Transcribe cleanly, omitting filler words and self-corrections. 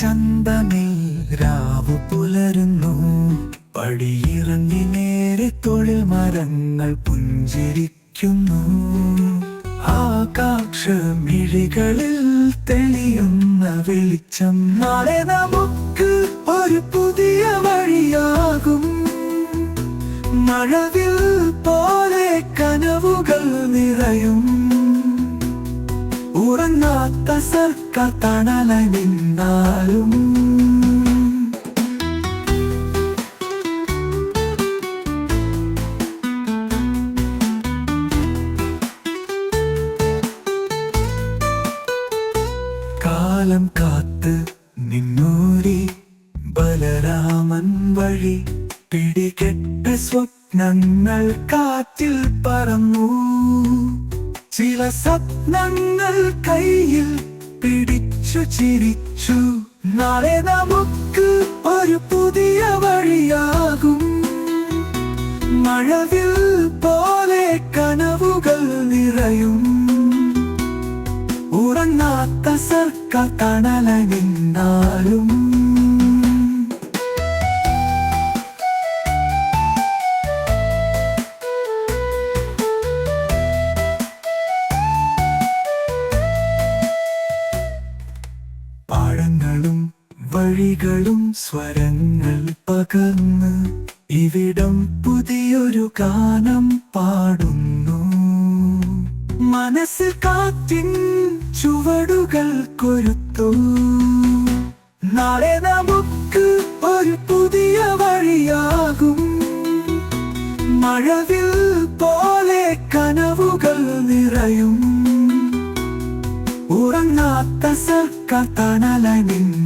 ചന്തമിൽ രാവു പുലരുന്നു. പടിയിറങ്ങി നേരെ തൊഴിൽ മരങ്ങൾ പുഞ്ചിരിക്കുന്നു. ആകാശമിഴികളിൽ തെളിയുന്ന വെളിച്ചം നാളെ നമുക്ക് ഒരു പുതിയ വഴിയാകും. മഴവിൽ പോലെ കനവുകൾ നിറയും. ഉറങ്ങാത്ത സർക്കാർ തണലായി നിന്നാലും കാലം കാത്ത് നിന്നൂരി ബലരാമൻ വഴി പിടികെട്ട സ്വപ്നങ്ങൾ കാറ്റിൽ പറന്നു. ചില സ്വപ്നങ്ങൾ കയ്യിൽ പിടിച്ചു ചിരിച്ചു. നാളെ നമുക്ക് ഒരു പുതിയ വഴിയാകും. മഴവിൽ പോലെ കനവുകൾ നിറയും. ഉറങ്ങാത്ത സർക്കാർ തണലായി നിന്നാലും പാടങ്ങളും വഴികളും സ്വരങ്ങൾ പകർന്ന് ഇവിടം പുതിയൊരു ഗാനം പാടുന്നു. മനസ്സിൽ കാറ്റിൻ ചുവടുകൾ കൊരുത്തു. നാളെ നമുക്ക് ഒരു പുതിയ വഴിയാകും. മഴവിൽ പോലെ കനവുകൾ നിറയും. ഉറങ്ങാത്ത സർക്കാർ തണലായി നിന്നു.